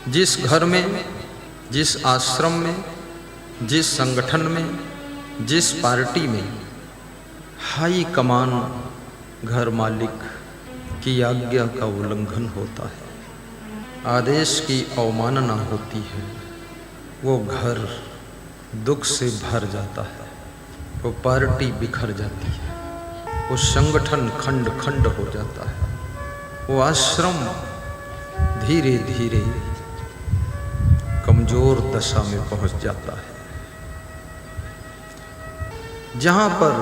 जिस घर में, जिस आश्रम में, जिस संगठन में, जिस पार्टी में हाई कमान घर मालिक की आज्ञा का उल्लंघन होता है, आदेश की अवमानना होती है, वो घर दुख से भर जाता है, वो पार्टी बिखर जाती है, वो संगठन खंड खंड हो जाता है, वो आश्रम धीरे धीरे कमजोर दशा में पहुंच जाता है। जहां पर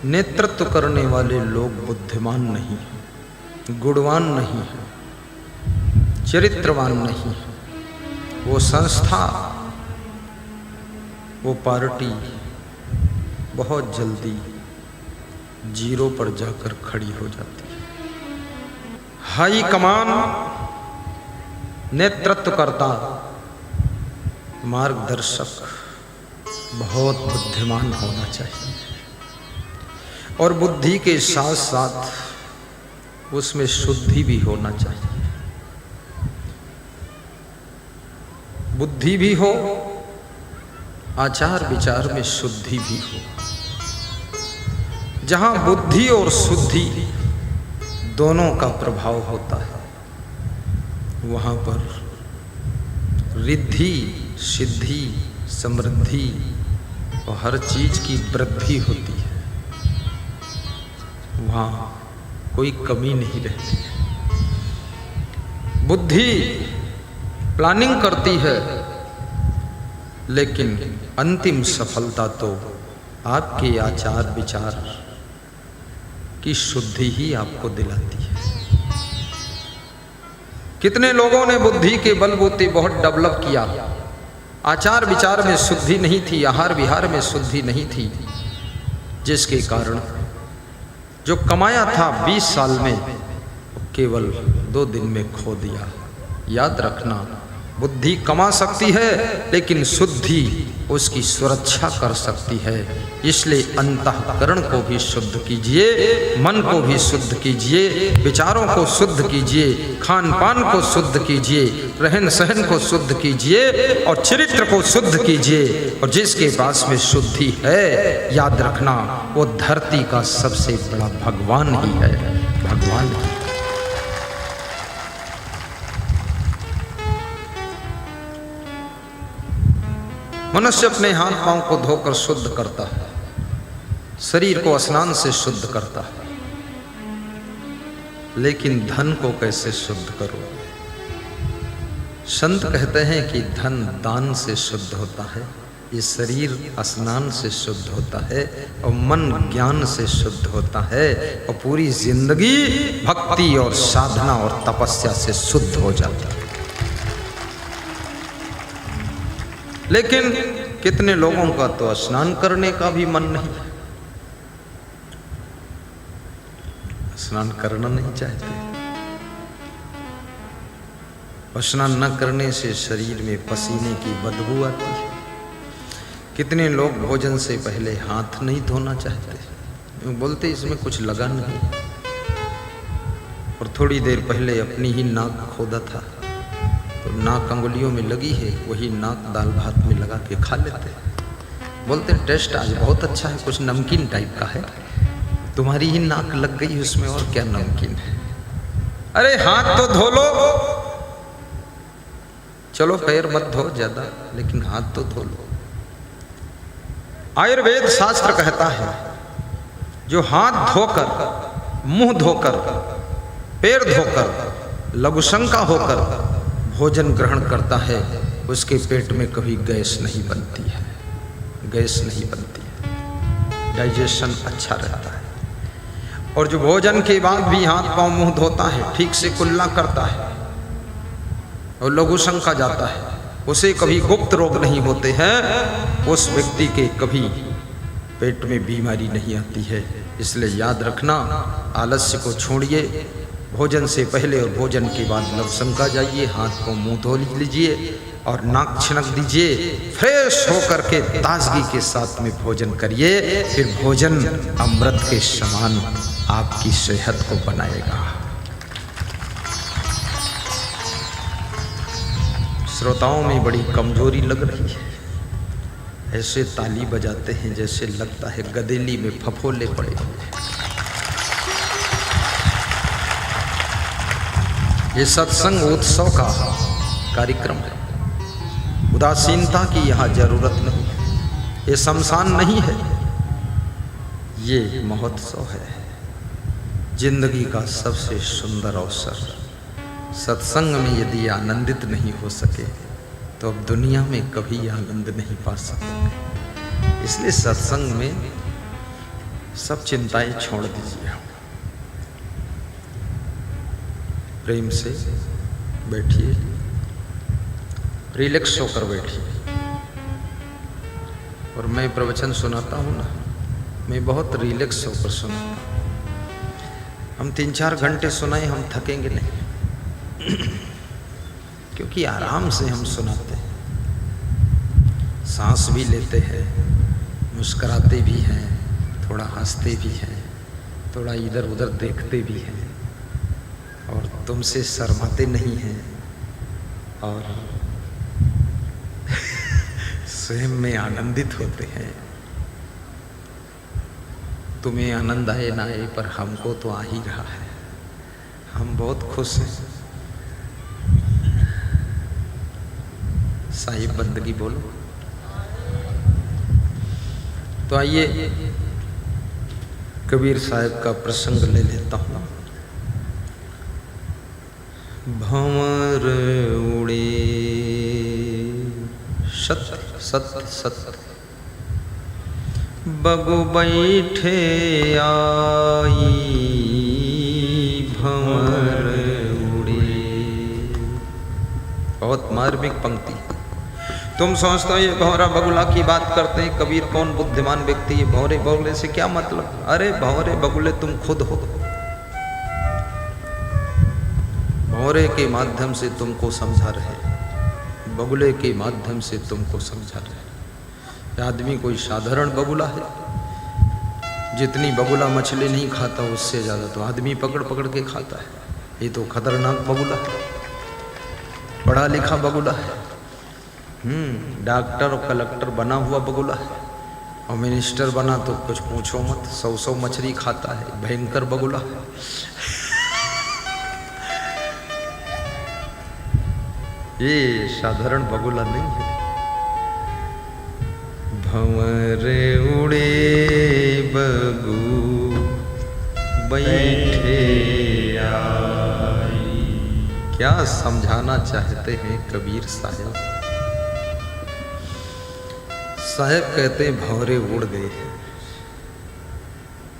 नेतृत्व करने वाले लोग बुद्धिमान नहीं हैं, गुणवान नहीं हैं, चरित्रवान नहीं हैं, वो संस्था, वो पार्टी बहुत जल्दी जीरो पर जाकर खड़ी हो जाती है। हाई कमान, नेतृत्वकर्ता, मार्गदर्शक बहुत बुद्धिमान होना चाहिए और बुद्धि के साथ साथ उसमें शुद्धि भी होना चाहिए। बुद्धि भी हो, आचार विचार में शुद्धि भी हो। जहां बुद्धि और शुद्धि दोनों का प्रभाव होता है, वहां पर रिद्धि, सिद्धि, समृद्धि और हर चीज की वृद्धि होती है। वहां कोई कमी नहीं रहती है। बुद्धि प्लानिंग करती है, लेकिन अंतिम सफलता तो आपके आचार विचार की शुद्धि ही आपको दिलाती है। कितने लोगों ने बुद्धि के बलबूते बहुत डेवलप किया, आचार विचार में शुद्धि नहीं थी, आहार विहार में शुद्धि नहीं थी, जिसके कारण जो कमाया था 20 साल में केवल 2 दिन में खो दिया। याद रखना, बुद्धि कमा सकती है लेकिन शुद्धि उसकी सुरक्षा कर सकती है। इसलिए अंतःकरण को भी शुद्ध कीजिए, मन को भी शुद्ध कीजिए, विचारों को शुद्ध कीजिए, खान पान को शुद्ध कीजिए, रहन सहन को शुद्ध कीजिए और चरित्र को शुद्ध कीजिए। और जिसके पास में शुद्धि है, याद रखना, वो धरती का सबसे बड़ा भगवान ही है, भगवान ही। मनुष्य अपने हाथ पांव को धोकर शुद्ध करता है, शरीर को स्नान से शुद्ध करता है, लेकिन धन को कैसे शुद्ध करो? संत कहते हैं कि धन दान से शुद्ध होता है, ये शरीर स्नान से शुद्ध होता है और मन ज्ञान से शुद्ध होता है और पूरी जिंदगी भक्ति और साधना और तपस्या से शुद्ध हो जाता है। लेकिन कितने लोगों का तो स्नान करने का भी मन नहीं, स्नान करना नहीं चाहते। स्नान न करने से शरीर में पसीने की बदबू आती है। कितने लोग भोजन से पहले हाथ नहीं धोना चाहते, बोलते इसमें कुछ लगा नहीं, और थोड़ी देर पहले अपनी ही नाक खोदा था तो नाक अंगुलियों में लगी है, वही नाक दाल भात में लगा के खा लेते। बोलते टेस्ट आज बहुत अच्छा है, कुछ नमकीन टाइप का है, तुम्हारी ही नाक लग गई उसमें, और क्या नमकीन है। अरे हाथ तो धो लो, चलो पैर मत धो ज्यादा, लेकिन हाथ तो धो लो। आयुर्वेद शास्त्र कहता है, जो हाथ धोकर, मुंह धोकर, पैर धोकर, लघुशंका होकर भोजन ग्रहण करता है, उसके पेट में कभी गैस नहीं बनती है, गैस नहीं बनती है, डाइजेशन अच्छा रहता है। और जो भोजन के बाद भी हाथ पांव मुंह धोता है, ठीक से कुल्ला करता है और लघुशंका जाता है, उसे कभी गुप्त रोग नहीं होते हैं, उस व्यक्ति के कभी पेट में बीमारी नहीं आती है। इसलिए याद रखना, आलस्य को छोड़िए, भोजन से पहले और भोजन के बाद लघुशंका जाइए, हाथ को मुंह धो लीजिए और नाक छिनक दीजिए, फ्रेश होकर के ताजगी के साथ में भोजन करिए। फिर भोजन अमृत के समान आपकी सेहत को बनाएगा। श्रोताओं में बड़ी कमजोरी लग रही है। ऐसे ताली बजाते हैं जैसे लगता है गदेली में फफोले पड़े हुए। ये सत्संग उत्सव का कार्यक्रम है। उदासीनता की यहाँ जरूरत नहीं है। ये शमशान नहीं है, ये महोत्सव है। जिंदगी का सबसे सुंदर अवसर। सत्संग में यदि आनंदित नहीं हो सके तो अब दुनिया में कभी आनंद नहीं पा सकोगे। इसलिए सत्संग में सब चिंताएं छोड़ दीजिए। प्रेम से बैठिए, रिलैक्स होकर बैठिए। और मैं प्रवचन सुनाता हूँ ना, मैं बहुत रिलैक्स होकर सुनाता हूँ। हम 3-4 घंटे सुनाए, हम थकेंगे नहीं, क्योंकि आराम से हम सुनाते हैं। सांस भी लेते हैं, मुस्कुराते भी हैं, थोड़ा हंसते भी हैं, थोड़ा इधर उधर देखते भी हैं, और तुमसे शर्माते नहीं हैं, और स्वयं में आनंदित होते हैं। तुम्हें आनंद आए ना आए, पर हमको तो आ ही रहा है। हम बहुत खुश हैं। साहिब बंदगी बोलो। तो आइए कबीर साहब का प्रसंग ले लेता हूँ। भंवर उड़े सत सत सत, बगु बैठे आई भंवर उड़े। बहुत मार्मिक पंक्ति। तुम सोचते हो ये भंवरा बगुला की बात करते हैं, कबीर कौन बुद्धिमान व्यक्ति है, भंवरे बगुले से क्या मतलब? अरे भंवरे बगुले तुम खुद हो। भंवरे के माध्यम से तुमको समझा रहे, बगुले के माध्यम से तुमको समझा रहे। आदमी कोई साधारण बगुला है, जितनी बगुला मछली नहीं खाता उससे ज्यादा तो आदमी पकड़ पकड़ के खाता है। ये तो खतरनाक बगुला है, पढ़ा लिखा बगुला है। डॉक्टर और कलेक्टर बना हुआ बगुला है, और मिनिस्टर बना तो कुछ पूछो मत, 100 मछली खाता है। भयंकर बगुला है। ये साधारण बगुला नहीं है। भंवर उड़े बगु बैठे आई। क्या समझाना चाहते हैं कबीर साहब? साहब कहते हैं भंवरे उड़ गए,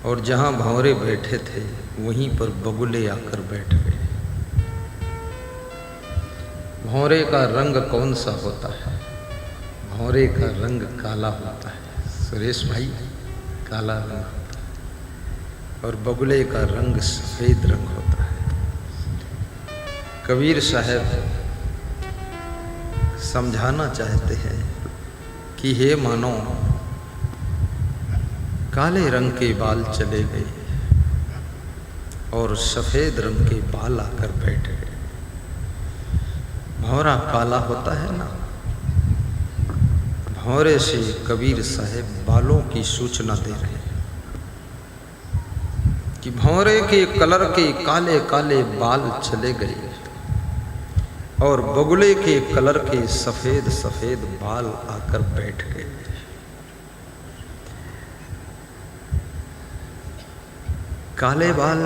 और जहां भंवरे बैठे थे वहीं पर बगुले आकर बैठ गए। भंवरे का रंग कौन सा होता है? भंवरे का रंग काला होता है सुरेश भाई, काला रंग होता है, और बगुले का रंग सफेद रंग होता है। कबीर साहब समझाना चाहते हैं कि हे मानो, काले रंग के बाल चले गए और सफेद रंग के बाल आकर बैठ गए। भंवरा काला होता है ना, भंवरे से कबीर साहब बालों की सूचना दे रहे हैं कि भंवरे के कलर के काले काले बाल चले गए और बगुले के कलर के सफेद सफेद बाल आकर बैठ गए। काले बाल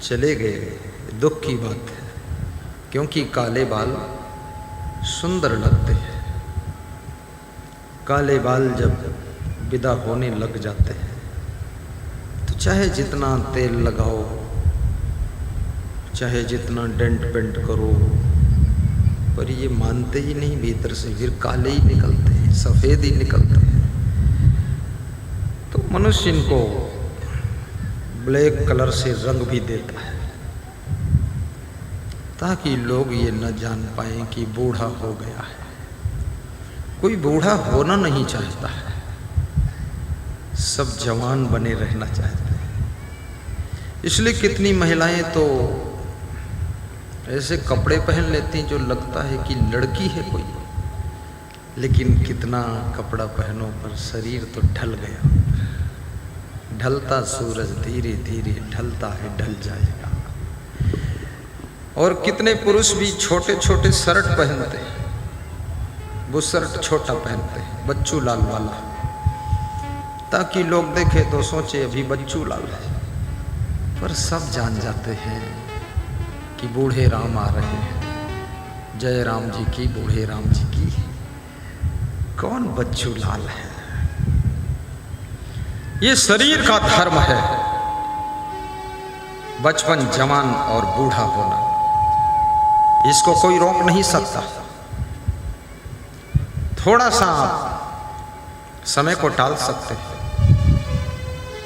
चले गए, दुख की बात है, क्योंकि काले बाल सुंदर लगते हैं। काले बाल जब विदा होने लग जाते हैं तो चाहे जितना तेल लगाओ, चाहे जितना डेंट पेंट करो, पर ये मानते ही नहीं, भीतर से फिर काले ही निकलते हैं, सफेद ही निकलते हैं। तो मनुष्य इनको ब्लैक कलर से रंग भी देता है ताकि लोग ये न जान पाए कि बूढ़ा हो गया है। कोई बूढ़ा होना नहीं चाहता है, सब जवान बने रहना चाहते हैं। इसलिए कितनी महिलाएं तो ऐसे कपड़े पहन लेती हैं जो लगता है कि लड़की है कोई, लेकिन कितना कपड़ा पहनो पर शरीर तो ढल गया। ढलता सूरज धीरे धीरे ढलता है, ढल जाएगा। और कितने पुरुष भी छोटे छोटे शर्ट पहनते हैं, वो शर्ट छोटा पहनते हैं, बच्चू लाल वाला, ताकि लोग देखे तो सोचे अभी बच्चू लाल है। पर सब जान जाते हैं कि बूढ़े राम आ रहे हैं। जय राम जी की, बूढ़े राम जी की। कौन बच्चू लाल है? ये शरीर का धर्म है, बचपन, जवान और बूढ़ा होना। इसको कोई रोक नहीं सकता। थोड़ा सा समय को टाल सकते हैं।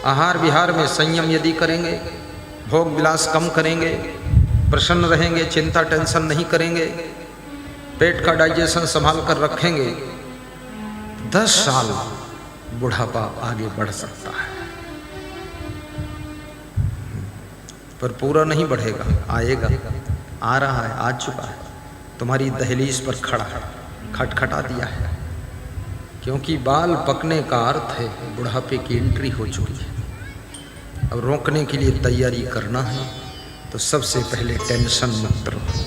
आहार विहार में संयम यदि करेंगे, भोग विलास कम करेंगे, प्रसन्न रहेंगे, चिंता टेंशन नहीं करेंगे, पेट का डाइजेशन संभाल कर रखेंगे, 10 साल बुढ़ापा आगे बढ़ सकता है। पर पूरा नहीं बढ़ेगा, आएगा, आ रहा है, आ चुका है, तुम्हारी दहलीज पर खड़ा है, खटखटा दिया है। क्योंकि बाल पकने का अर्थ है बुढ़ापे की एंट्री हो चुकी है। अब रोकने के लिए तैयारी करना है तो सबसे पहले टेंशन मुक्त रहो।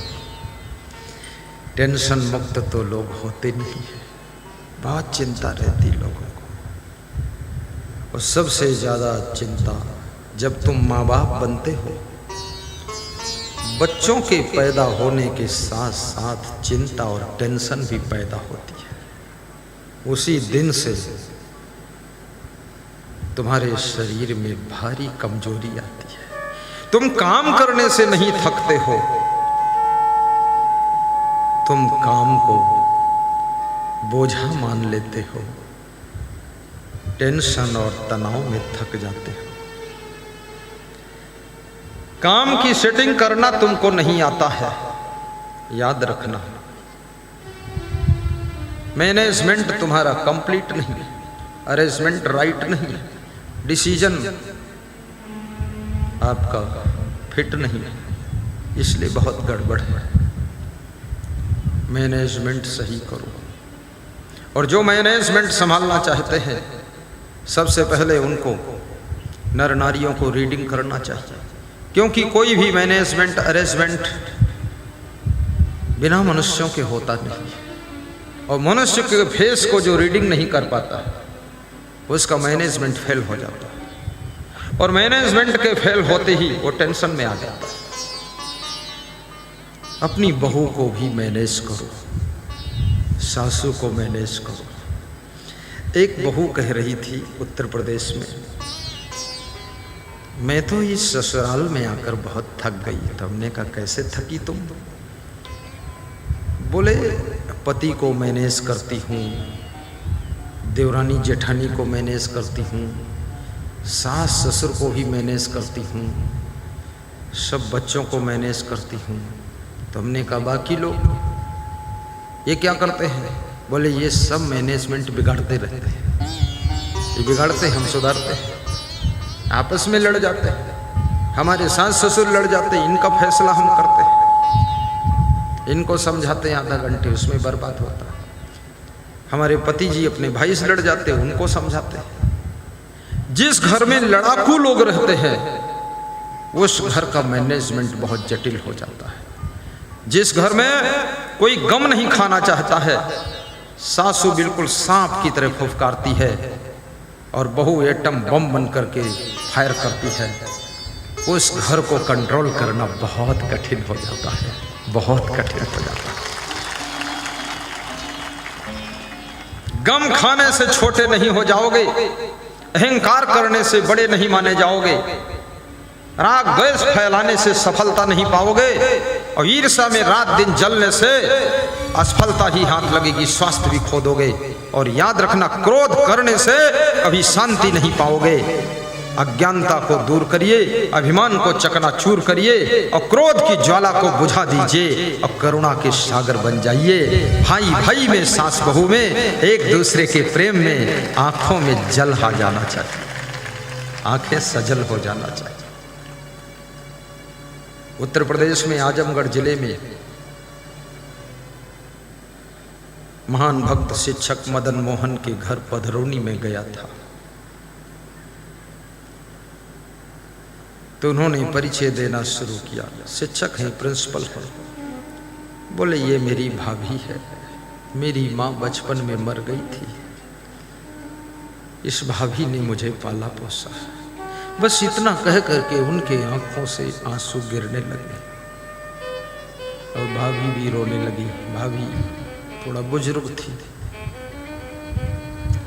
टेंशन मुक्त तो लोग होते नहीं है, बहुत चिंता रहती लोगों को। और सबसे ज़्यादा चिंता जब तुम माँ बाप बनते हो, बच्चों के पैदा होने के साथ साथ चिंता और टेंशन भी पैदा होती है। उसी दिन से तुम्हारे शरीर में भारी कमजोरी आती है। तुम काम करने से नहीं थकते हो, तुम काम को बोझा मान लेते हो, टेंशन और तनाव में थक जाते हो। काम की सेटिंग करना तुमको नहीं आता है, याद रखना। मैनेजमेंट तुम्हारा कंप्लीट नहीं है, अरेंजमेंट राइट नहीं है, डिसीजन आपका फिट नहीं है, इसलिए बहुत गड़बड़ है। मैनेजमेंट सही करो। और जो मैनेजमेंट संभालना चाहते हैं, सबसे पहले उनको नर नारियों को रीडिंग करना चाहिए। क्योंकि कोई भी मैनेजमेंट अरेंजमेंट बिना मनुष्यों के होता नहीं है। और मनुष्य के फेस को जो रीडिंग नहीं कर पाता है, उसका मैनेजमेंट फेल हो जाता है। और मैनेजमेंट के फेल होते ही वो टेंशन में आ जाता है। अपनी बहू को भी मैनेज करो, सासू को मैनेज करो। एक बहू कह रही थी उत्तर प्रदेश में, मैं तो इस ससुराल में आकर बहुत थक गई। तो हमने कहा कैसे थकी तुम? बोले पति को मैनेज करती हूँ, देवरानी जेठानी को मैनेज करती हूँ, सास ससुर को भी मैनेज करती हूँ, सब बच्चों को मैनेज करती हूँ। तो हमने कहा बाकी लोग ये क्या करते हैं? बोले ये सब मैनेजमेंट बिगाड़ते रहते हैं, ये बिगाड़ते हम सुधारते हैं। आपस में लड़ जाते हैं, हमारे सास ससुर लड़ जाते हैं, इनका फैसला हम करते हैं, इनको समझाते हैं आधा घंटे, उसमें बर्बाद होता है। हमारे पति जी अपने भाई से लड़ जाते हैं, उनको समझाते हैं। जिस घर में लड़ाकू लोग रहते हैं, उस घर का मैनेजमेंट बहुत जटिल हो जाता है। जिस घर में कोई गम नहीं खाना चाहता है, सासू बिल्कुल सांप की तरह फुफकारती है और बहू एटम बम बन करके फायर करती है, उस घर को कंट्रोल करना बहुत कठिन हो जाता है, बहुत कठिन हो जाता है। गम खाने से छोटे नहीं हो जाओगे, अहंकार करने से बड़े नहीं माने जाओगे, राग द्वेष फैलाने से सफलता नहीं पाओगे, और ईर्ष्या में रात दिन जलने से असफलता ही हाथ लगेगी, स्वास्थ्य भी खो दोगे। और याद रखना, क्रोध करने से कभी शांति नहीं पाओगे। अज्ञानता को दूर करिए, अभिमान को चकनाचूर करिए और क्रोध की ज्वाला को बुझा दीजिए और करुणा के सागर बन जाइए। भाई भाई में, सास बहू में, एक दूसरे के प्रेम में आंखों में जल आ जाना चाहिए, आंखें सजल हो जाना चाहिए। उत्तर प्रदेश में आजमगढ़ जिले में महान भक्त शिक्षक मदन मोहन के घर पधरौनी में गया था। तो उन्होंने परिचय देना शुरू किया। शिक्षक हैं, प्रिंसिपल हैं। बोले ये मेरी भाभी है, मेरी माँ बचपन में मर गई थी, इस भाभी ने मुझे पाला पोसा। बस इतना कह करके उनके आंखों से आंसू गिरने लगे और भाभी भी रोने लगी। भाभी थोड़ा बुजुर्ग थी।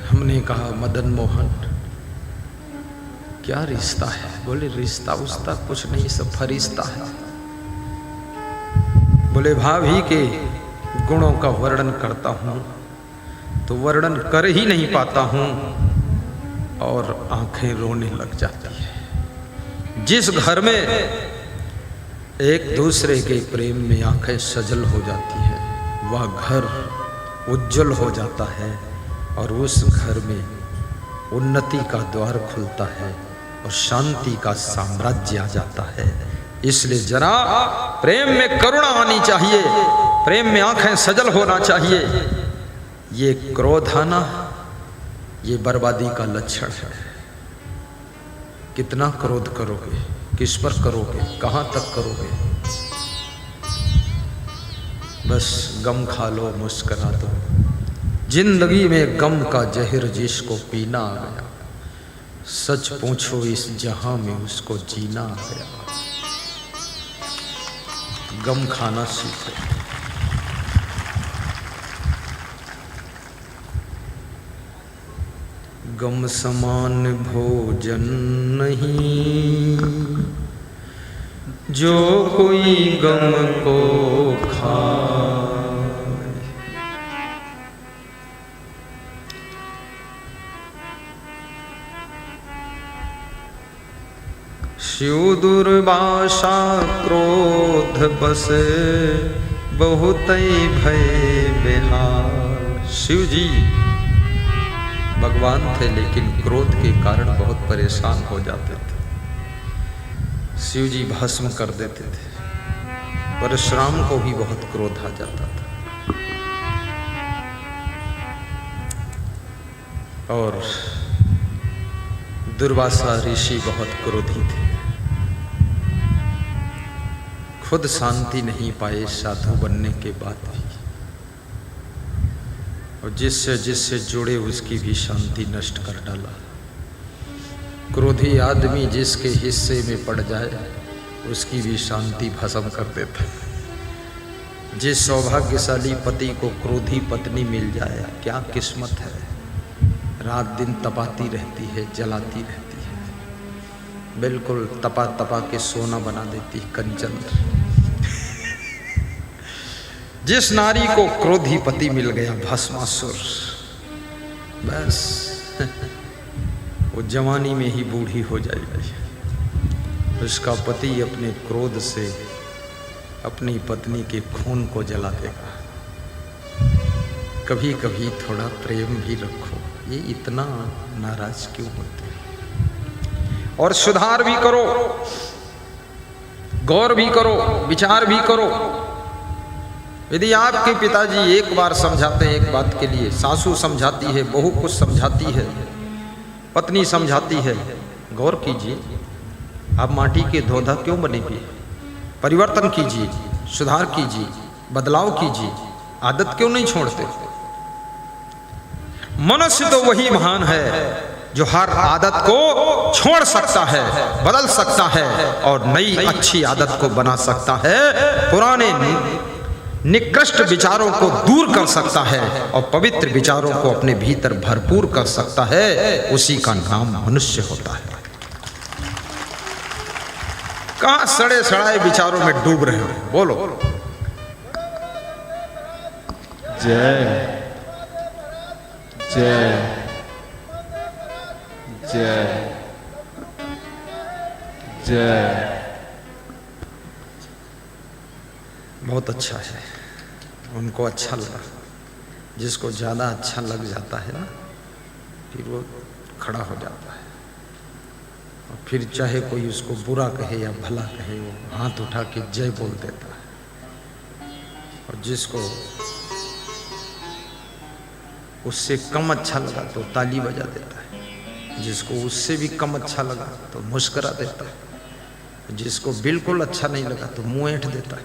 हमने कहा मदन मोहन क्या रिश्ता है? बोले रिश्ता उस्ता कुछ नहीं, सब फरिश्ता है। बोले भाभी के गुणों का वर्णन करता हूं तो वर्णन कर ही नहीं पाता हूं और आंखें रोने लग जाती है। जिस घर में एक दूसरे के प्रेम में आंखें सजल हो जाती है वह घर उज्जवल हो जाता है और उस घर में उन्नति का द्वार खुलता है और शांति का साम्राज्य आ जाता है। इसलिए जरा प्रेम में करुणा आनी चाहिए, प्रेम में आंखें सजल होना चाहिए। ये क्रोध आना ये बर्बादी का लक्षण है। कितना क्रोध करोगे, किस पर करोगे, कहां तक करोगे? बस गम खा लो, मुस्कुरा दो। जिंदगी में गम का जहर जिसको पीना आ गया, सच पूछो इस जहां में उसको जीना आ गया। गम खाना सीखो। गम समान भोजन नहीं जो कोई गम को खाए। शिव दुर्वासा क्रोध बसे बहुत भय बेहार। शिव जी भगवान थे लेकिन क्रोध के कारण बहुत परेशान हो जाते थे। शिव जी भस्म कर देते थे। परशुराम को भी बहुत क्रोध आ जाता था और दुर्वासा ऋषि बहुत क्रोधी थे। खुद शांति नहीं पाए साधु बनने के बाद भी, और जिससे जुड़े उसकी भी शांति नष्ट कर डाला। क्रोधी आदमी जिसके हिस्से में पड़ जाए उसकी भी शांति भस्म कर देता। जिस सौभाग्यशाली पति को क्रोधी पत्नी मिल जाए क्या किस्मत है। रात दिन तपाती रहती है, जलाती रहती है, बिल्कुल तपा तपा के सोना बना देती है, कंचन। जिस नारी को क्रोधी पति मिल गया भस्मासुर, बस वो जवानी में ही बूढ़ी हो जाएगी। उसका पति अपने क्रोध से अपनी पत्नी के खून को जला देगा। कभी कभी थोड़ा प्रेम भी रखो। ये इतना नाराज क्यों होते हैं? और सुधार भी करो, गौर भी करो, विचार भी करो। यदि आपके पिताजी एक बार समझाते हैं एक बात के लिए, सासू समझाती है, बहू कुछ समझाती है, पत्नी समझाती है, गौर कीजिए। आप माटी के धोधा क्यों बनेंगे? परिवर्तन कीजिए, सुधार कीजिए, बदलाव कीजिए। आदत क्यों नहीं छोड़ते? मनुष्य तो वही महान है जो हर आदत को छोड़ सकता है, बदल सकता है और नई अच्छी आदत को बना सकता है। पुराने निकृष्ट विचारों को दूर कर सकता है और पवित्र विचारों को अपने भीतर भरपूर कर सकता है। उसी का नाम मनुष्य होता है। कहां सड़े सड़ाए विचारों में डूब रहे हो? बोलो जय जय जय जय। बहुत अच्छा है, उनको अच्छा लगा। जिसको ज़्यादा अच्छा लग जाता है ना फिर वो खड़ा हो जाता है। और फिर चाहे कोई उसको बुरा कहे या भला कहे, वो हाथ उठा के जय बोल देता है। और जिसको उससे कम अच्छा लगा तो ताली बजा देता है, जिसको उससे भी कम अच्छा लगा तो मुस्कुरा देता है, जिसको बिल्कुल अच्छा नहीं लगा तो मुंह ऐंठ देता है।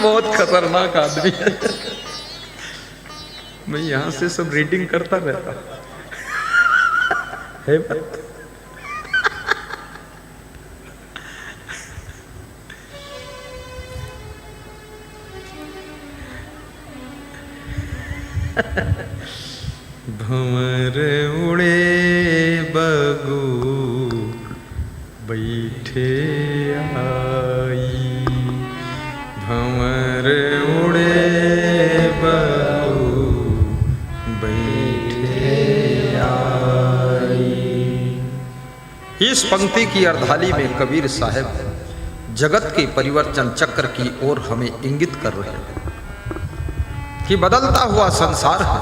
बहुत खतरनाक आदमी है। मैं यहां से सब रीडिंग करता रहता है बात। भंवर उड़े बगु बैठे आई, भंवर उड़े बगु बैठे आई। इस पंक्ति की अर्धाली में कबीर साहब जगत के परिवर्तन चक्र की ओर हमें इंगित कर रहे हैं कि बदलता हुआ संसार है।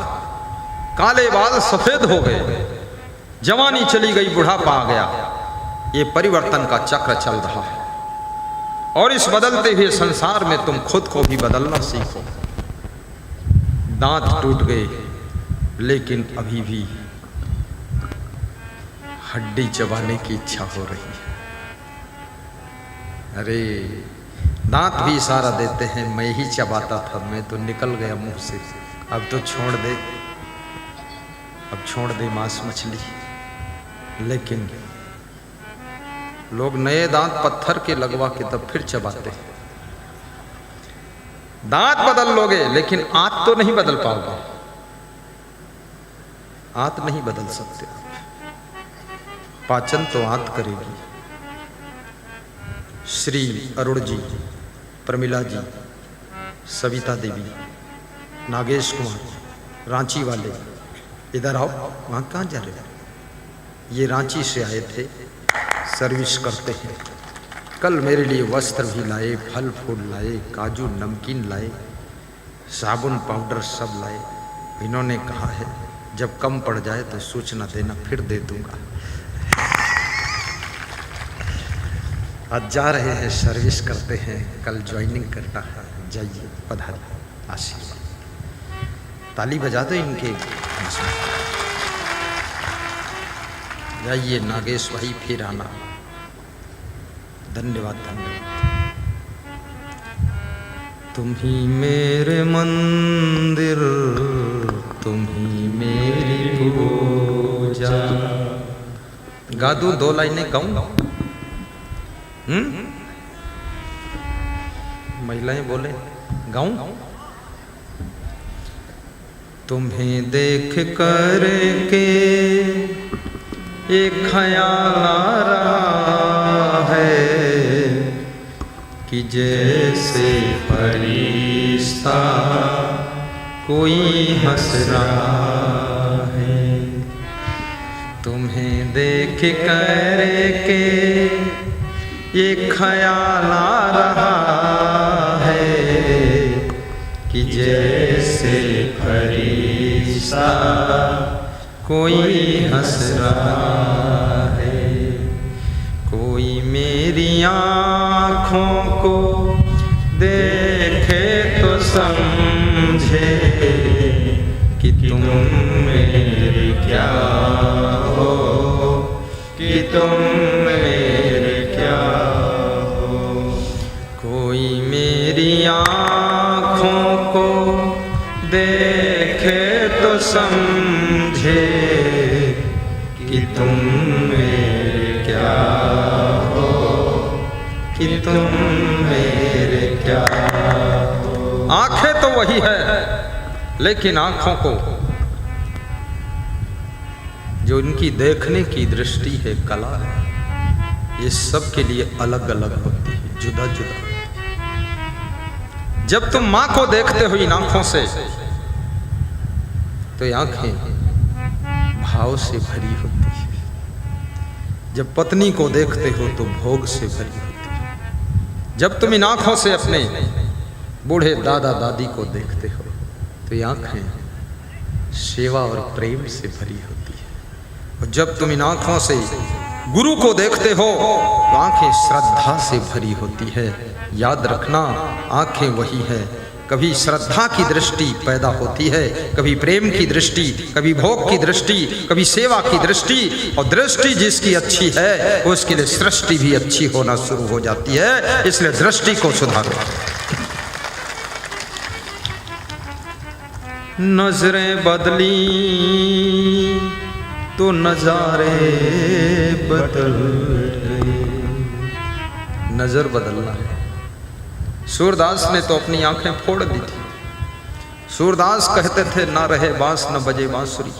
काले बाल सफेद हो गए, जवानी चली गई, बुढ़ापा आ गया। ये परिवर्तन का चक्र चल रहा है और इस बदलते हुए संसार में तुम खुद को भी बदलना सीखो। दांत टूट गए लेकिन अभी भी हड्डी चबाने की इच्छा हो रही है। अरे दांत भी इशारा देते हैं, मैं ही चबाता था, मैं तो निकल गया मुंह से, अब तो छोड़ दे, अब छोड़ दे मांस मछली। लेकिन लोग नए दांत पत्थर के लगवा के तब फिर चबाते हैं। दांत बदल लोगे लेकिन आंत तो नहीं बदल पाओगे। आंत नहीं बदल सकते, पाचन तो आंत करेगी। श्री अरुण जी, प्रमिला जी, सविता देवी, नागेश कुमार, रांची वाले, इधर आओ। वहाँ कहाँ जा रहे हो? ये रांची से आए थे, सर्विस करते हैं। कल मेरे लिए वस्त्र भी लाए, फल फूल लाए, काजू नमकीन लाए, साबुन पाउडर सब लाए। इन्होंने कहा है जब कम पड़ जाए तो सूचना देना, फिर दे दूंगा। आज जा रहे हैं, सर्विस करते हैं, कल ज्वाइनिंग करता है। जाइए, पधारिए, आशीर्वाद। ताली बजा दो इनके। जाइए नागेश भाई, फिर आना। धन्यवाद धन्यवाद। तुम ही मेरे मंदिर, तुम ही मेरी पूजा। गा दूं, 2 लाइनें गाऊं? महिलाएं बोले गाऊं? तुम्हें देख कर के एक ख्याल आ रहा है कि जैसे फरिश्ता कोई हंस रहा है। तुम्हें देख कर के ये ख्याल आ रहा है कि जैसे फरिश्ता कोई हंस रहा है। कोई मेरी आँखों को देखे तो समझे कि तुम मेरे क्या हो, कि तुम मेरे क्या हो। कोई मेरी आँखों को देखे तो समझे कि तुम मेरे क्या हो, कि तुम मेरे क्या हो। आंखें तो वही है, लेकिन आंखों को जो इनकी देखने की दृष्टि है, कला है, ये सब के लिए अलग अलग होती है, जुदा जुदा। जब तुम मां को देखते हो इन आंखों से तो ये आंखें भाव से भरी होती है। जब पत्नी को देखते हो तो भोग से भरी होती है। जब तुम इन आंखों से अपने बूढ़े दादा दादी को देखते हो तो ये आंखें सेवा और प्रेम से भरी होती है। और जब तुम इन आंखों से गुरु को देखते हो तो आंखें श्रद्धा से भरी होती है। याद रखना, आंखें वही है, कभी श्रद्धा की दृष्टि पैदा होती है, कभी प्रेम की दृष्टि, कभी भोग की दृष्टि, कभी सेवा की दृष्टि। और दृष्टि जिसकी अच्छी है उसके लिए सृष्टि भी अच्छी होना शुरू हो जाती है। इसलिए दृष्टि को सुधारो। नजरें बदली तो नजारे बदल गए। नजर बदलना है। सूरदास ने तो अपनी आंखें फोड़ दी थी। सूरदास कहते थे, ना रहे बांस न बजे बांसुरी,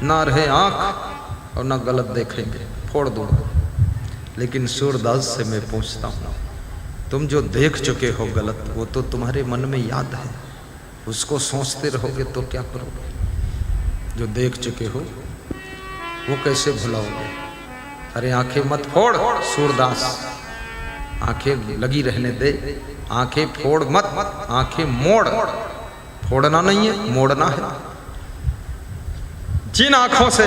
ना रहे आंख और ना गलत देखेंगे, फोड़ दूंगा। लेकिन सूरदास से मैं पूछता हूँ, तुम जो देख चुके हो गलत, वो तो तुम्हारे मन में याद है, उसको सोचते रहोगे तो क्या करोगे? जो देख चुके हो वो कैसे भुलाओगे? अरे आंखें मत फोड़ सूरदास, आंखें लगी रहने दे, आंखें फोड़ मत, आंखें मोड़। फोड़ना नहीं है, मोड़ना है। जिन आंखों से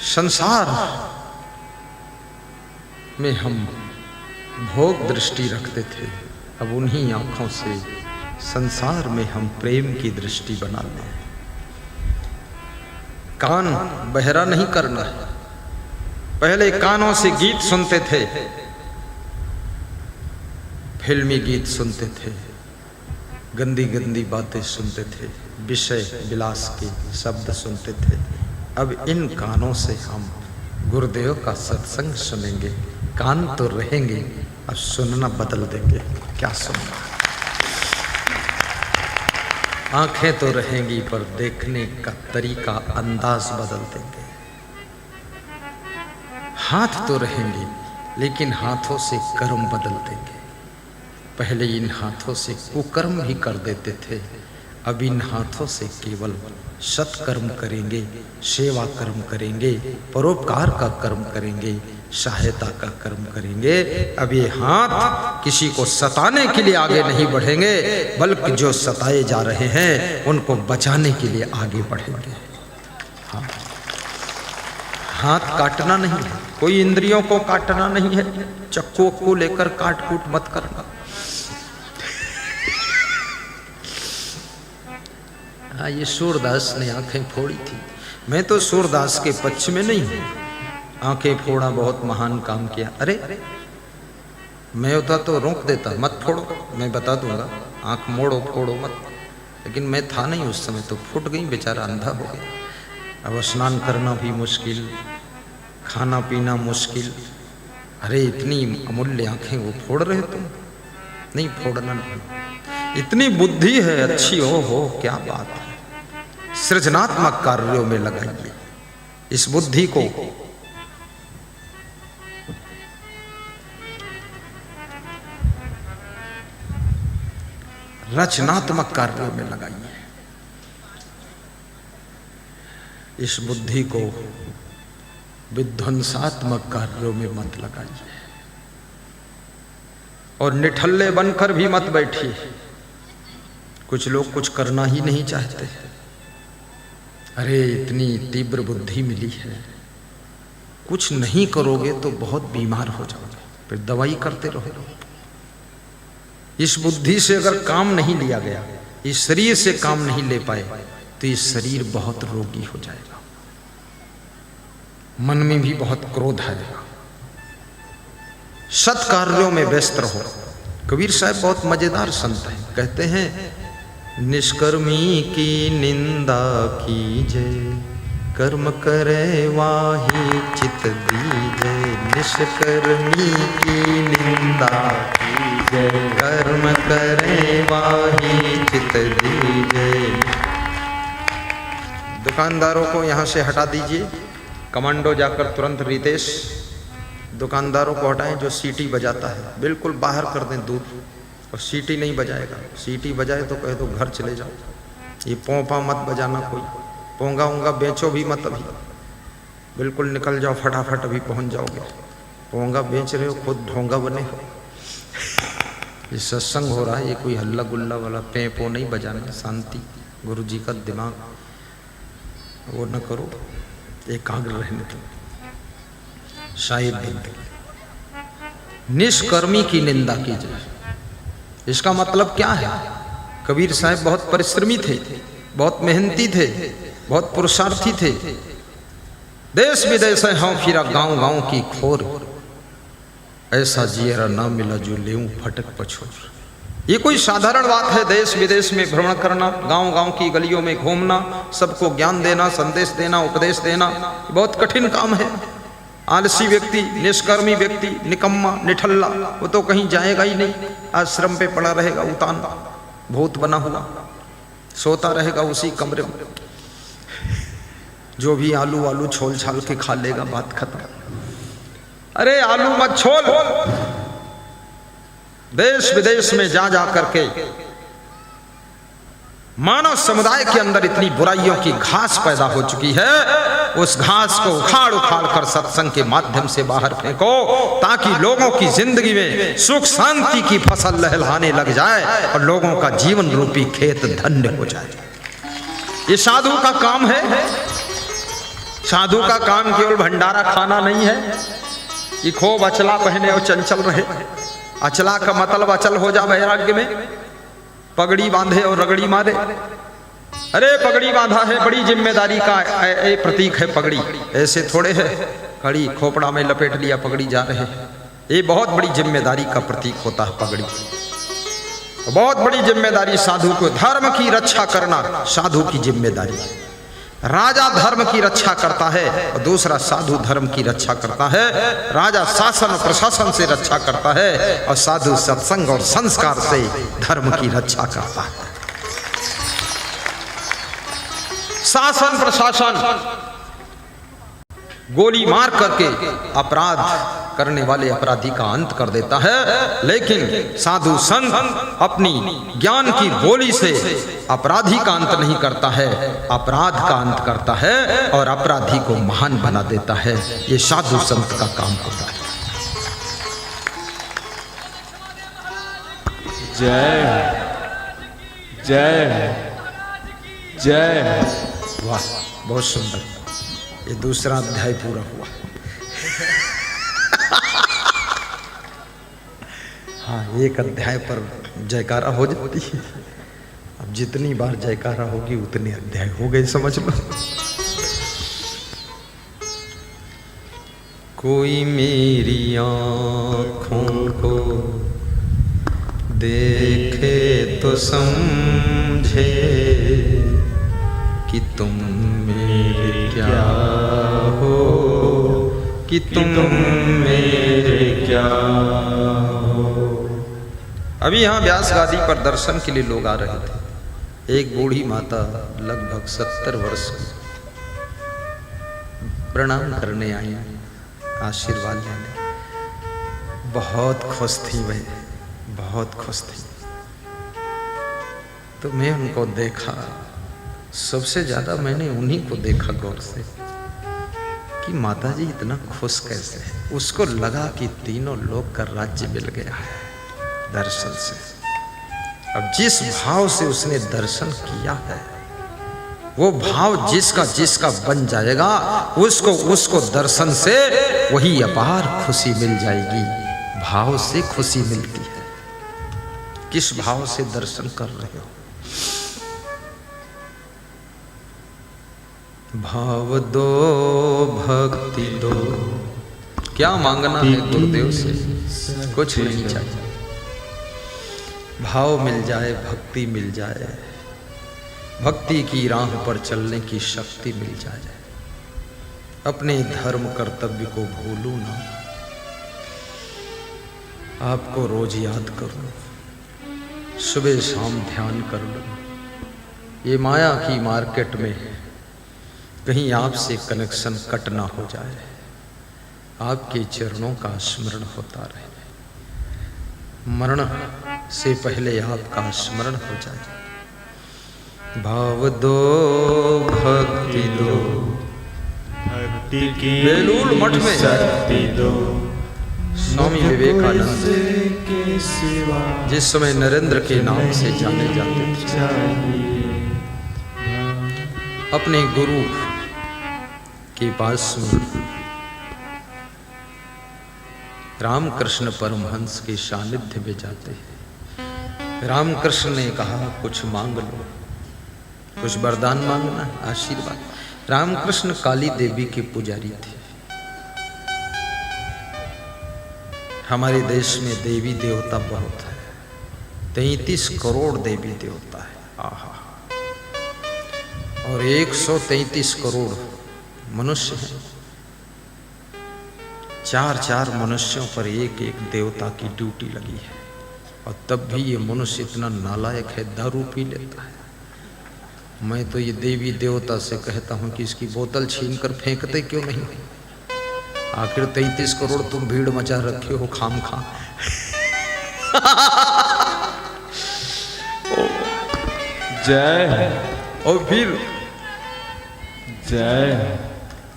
संसार में हम भोग दृष्टि रखते थे, अब उन्हीं आंखों से संसार में हम प्रेम की दृष्टि बना लें। कान बहरा नहीं करना है। पहले कानों से गीत सुनते थे, फिल्मी गीत सुनते थे, गंदी गंदी बातें सुनते थे, विषय विलास के शब्द सुनते थे। अब इन कानों से हम गुरुदेव का सत्संग सुनेंगे। कान तो रहेंगे, अब सुनना बदल देंगे। क्या सुनना? आंखें तो रहेंगी पर देखने का तरीका, अंदाज बदल देंगे। हाथ तो रहेंगे लेकिन हाथों से कर्म बदल देंगे। पहले इन हाथों से कुकर्म भी कर देते थे, अब इन हाथों से केवल सत्कर्म करेंगे, सेवा कर्म करेंगे, परोपकार का कर्म करेंगे, सहायता का कर्म करेंगे। अब ये हाथ किसी को सताने के लिए आगे नहीं बढ़ेंगे, बल्कि जो सताए जा रहे हैं उनको बचाने के लिए आगे बढ़ेंगे। हाँ, हाथ काटना नहीं है, कोई इंद्रियों को काटना नहीं है। चक्कू को लेकर काट कूट मत करना। हाँ, ये सूरदास ने आंखें फोड़ी थी। मैं तो सूरदास के पक्ष में नहीं हूं। आंखें फोड़ा बहुत महान काम किया। अरे मैं होता तो रोक देता, मत फोड़ो, मैं बता दूंगा, आंख मोड़ो फोड़ो मत। लेकिन मैं था नहीं उस समय, तो फूट गई, बेचारा अंधा हो गया। अब स्नान करना भी मुश्किल, खाना पीना मुश्किल। अरे इतनी अमूल्य आंखें वो फोड़ रहे तुम? नहीं, फोड़ना नहीं। इतनी बुद्धि है अच्छी, हो क्या बात है। सृजनात्मक कार्यों में लगाइए इस बुद्धि को। रचनात्मक कार्यों में लगाइए इस बुद्धि को। विध्वंसात्मक कार्यों में मत लगाइए। और निठल्ले बनकर भी मत बैठिए। कुछ लोग कुछ करना ही नहीं चाहते। अरे इतनी तीव्र बुद्धि मिली है, कुछ नहीं करोगे तो बहुत बीमार हो जाओगे, फिर दवाई करते रहो। इस बुद्धि से अगर काम नहीं लिया गया, इस शरीर से काम नहीं ले पाए, तो ये शरीर बहुत रोगी हो जाएगा। मन में भी बहुत क्रोध आएगा। सत्कार्यों में व्यस्त रहो। कबीर साहब बहुत मजेदार संत हैं, कहते हैं निष्कर्मी की निंदा कीजे, कर्म करे वाही चित दीजे। निष्कर्मी की निंदा कीजे, कर्म करे वाही चित दीजे। दुकानदारों को यहाँ से हटा दीजिए। कमांडो जाकर तुरंत रितेश दुकानदारों को हटाएं जो सीटी बजाता है, बिल्कुल बाहर कर दें दूर। और सीटी नहीं बजाएगा, सीटी बजाए तो कह दो घर चले जाओ। ये पोंपा मत बजाना कोई, पोंगा ओंगा बेचो भी मत अभी, बिल्कुल निकल जाओ फटाफट, अभी पहुंच जाओगे। पोंगा बेच रहे हो, खुद ढोंगा बने हो। ये सत्संग हो रहा है, ये कोई हल्ला गुल्ला वाला पे पो नहीं बजाना, शांति, गुरु जी का दिमाग वो न करो, एकाग्र रहने दो। शायद निष्कर्मी की निंदा कीजिए, इसका मतलब क्या है? कबीर साहब बहुत परिश्रमी थे, बहुत मेहनती थे, बहुत पुरुषार्थी थे। देश विदेश हाँ फिरा गांव गांव की खोर, ऐसा जियरा ना मिला जो लेऊं फटक पछोर। ये कोई साधारण बात है? देश विदेश में भ्रमण करना, गांव गांव की गलियों में घूमना, सबको ज्ञान देना, संदेश देना, उपदेश देना, बहुत कठिन काम है। आलसी व्यक्ति, निष्कर्मी व्यक्ति, निकम्मा, निठल्ला, वो तो कहीं जाएगा ही नहीं, आश्रम पे पड़ा रहेगा, उतान भूत बना हुआ, सोता रहेगा उसी कमरे में, जो भी आलू वालू छोल छाल के खा लेगा, बात खत्म। अरे आलू मत छोल, देश विदेश में जा जा करके मानव समुदाय के अंदर इतनी बुराइयों की घास पैदा हो चुकी है, उस घास को उखाड़ उखाड़ कर सत्संग के माध्यम से बाहर फेंको, ताकि लोगों की जिंदगी में सुख शांति की फसल लहलहाने लग जाए और लोगों का जीवन रूपी खेत धन्य हो जाए। ये साधु का काम है। साधु का काम केवल भंडारा खाना नहीं है कि खूब अचला पहने और चंचल रहे। अचला का मतलब अचल हो जा वैराग्य में, पगड़ी बांधे और रगड़ी मारे। अरे पगड़ी बांधा है, बड़ी जिम्मेदारी का प्रतीक है पगड़ी, ऐसे थोड़े है कड़ी खोपड़ा में लपेट लिया पगड़ी जा रहे। ये बहुत बड़ी जिम्मेदारी का प्रतीक होता है पगड़ी, बहुत बड़ी जिम्मेदारी साधु को। धर्म की रक्षा करना साधु की जिम्मेदारी है। राजा धर्म की रक्षा करता है और दूसरा साधु धर्म की रक्षा करता है। राजा शासन प्रशासन से रक्षा करता है और साधु सत्संग और संस्कार से धर्म की रक्षा करता है। शासन प्रशासन गोली मार करके अपराध करने वाले अपराधी का अंत कर देता है, लेकिन साधु संत अपनी ज्ञान की गोली से अपराधी का अंत नहीं करता है, अपराध का अंत करता है और अपराधी को महान बना देता है। ये साधु संत का काम होता है। जय जय जय। वाह, बहुत सुंदर। ये दूसरा अध्याय पूरा हुआ। हाँ, एक अध्याय पर जयकारा हो जाती है। अब जितनी बार जयकारा होगी उतने अध्याय हो गए, समझ लो। कोई मेरी आँखों को देखे तो समझे कि तुम मेरे क्या हो, कि तुम मेरे क्या हो। अभी यहाँ व्यास गादी पर दर्शन के लिए लोग आ रहे थे। एक बूढ़ी माता लगभग 70 वर्ष प्रणाम करने आई, आशीर्वाद लेने। बहुत खुश थी वह, बहुत खुश थी। तो मैं उनको देखा, सबसे ज्यादा मैंने उन्हीं को देखा गौर से कि माता जी इतना खुश कैसे है। उसको लगा कि तीनों लोक का राज्य मिल गया है दर्शन से। अब जिस भाव से उसने दर्शन किया है, वो भाव जिसका जिसका बन जाएगा, उसको दर्शन से वही अपार खुशी मिल जाएगी। भाव से खुशी मिलती है। किस भाव से दर्शन कर रहे हो? भाव दो, भक्ति दो। क्या मांगना है गुरुदेव से? कुछ नहीं चाहिए। भाव मिल जाए, भक्ति मिल जाए, भक्ति की राह पर चलने की शक्ति मिल जाए, अपने धर्म कर्तव्य को भूलूं ना, आपको रोज याद करूं, सुबह शाम ध्यान कर लूं। ये माया की मार्केट में कहीं आपसे कनेक्शन कट ना हो जाए, आपके चरणों का स्मरण होता रहे, मरण से पहले आपका स्मरण हो जाए। भाव दो, भक्ति दो, भक्ति की बेलूर मठ में शक्ति दो, स्वामी विवेकानंद जिस समय नरेंद्र के नाम से जाने जाते थे, अपने गुरु के पास में रामकृष्ण परमहंस के सानिध्य में जाते हैं। रामकृष्ण ने कहा कुछ मांग लो, कुछ वरदान मांगना, आशीर्वाद। रामकृष्ण काली देवी के पुजारी थे। हमारे देश में देवी देवता बहुत है, 33 करोड़ देवी देवता है। आहा, और 133 करोड़ मनुष्य हैं। 4-4 मनुष्यों पर एक एक देवता की ड्यूटी लगी है, और तब भी ये मनुष्य इतना नालायक है, दारू पी लेता है। मैं तो ये देवी देवता से कहता हूं कि इसकी बोतल छीनकर फेंकते क्यों नहीं? आखिर 33 करोड़ तुम भीड़ मचा रखे हो खाम खा। जय। और फिर जय।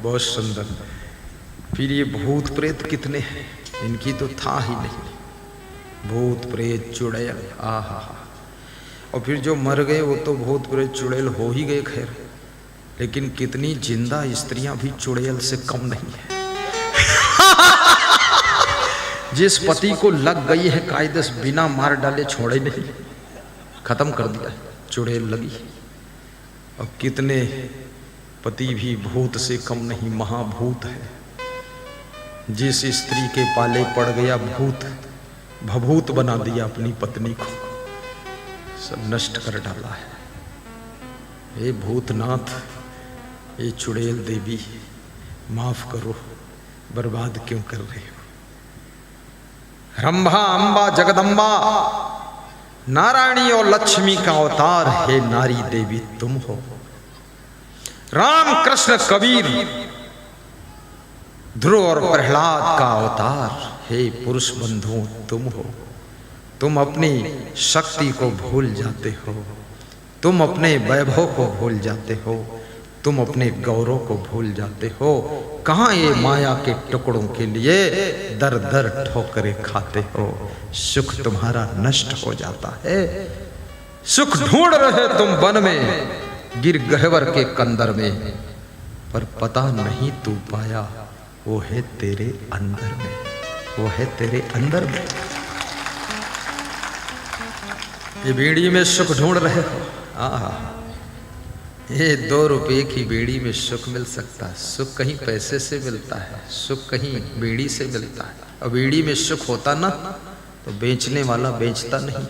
बहुत सुंदर। फिर ये भूत प्रेत कितने हैं, इनकी तो था ही नहीं। भूत प्रेत चुड़ैल, आहा। और फिर जो मर गए वो तो भूत प्रेत चुड़ैल हो ही गए, खैर, लेकिन कितनी जिंदा स्त्रियां भी चुड़ैल से कम नहीं है। जिस पति को लग गई है कायदे से बिना मार डाले छोड़े नहीं, खत्म कर दिया, चुड़ैल लगी। और कितने पति भी भूत से कम नहीं, महाभूत है। जिस स्त्री के पाले पड़ गया भूत, भभूत बना दिया अपनी पत्नी को, सब नष्ट कर डाला है। हे भूतनाथ, ये चुड़ैल देवी, माफ करो, बर्बाद क्यों कर रहे हो? रंभा अंबा जगदम्बा, नारायणी और लक्ष्मी का अवतार है नारी देवी तुम हो। राम कृष्ण कबीर ध्रुव और प्रहलाद का अवतार हे पुरुष बंधु तुम हो। तुम अपनी शक्ति को भूल जाते हो, तुम अपने वैभव को भूल जाते हो, तुम अपने गौरव को भूल जाते हो। कहाँ ये माया के टुकड़ों के लिए दर दर ठोकरें खाते हो। सुख तुम्हारा नष्ट हो जाता है। सुख ढूंढ रहे तुम वन में, गिर गहवर के कंदर में, पर पता नहीं तू पाया वो है तेरे अंदर में, वो है तेरे अंदर में। ये बीड़ी में सुख ढूंढ रहे हो, आहा, ये 2 रुपए की बीड़ी में सुख मिल सकता है। सुख कहीं पैसे से मिलता है, सुख कहीं बीड़ी से मिलता है। और बीड़ी में सुख होता ना तो बेचने वाला बेचता नहीं,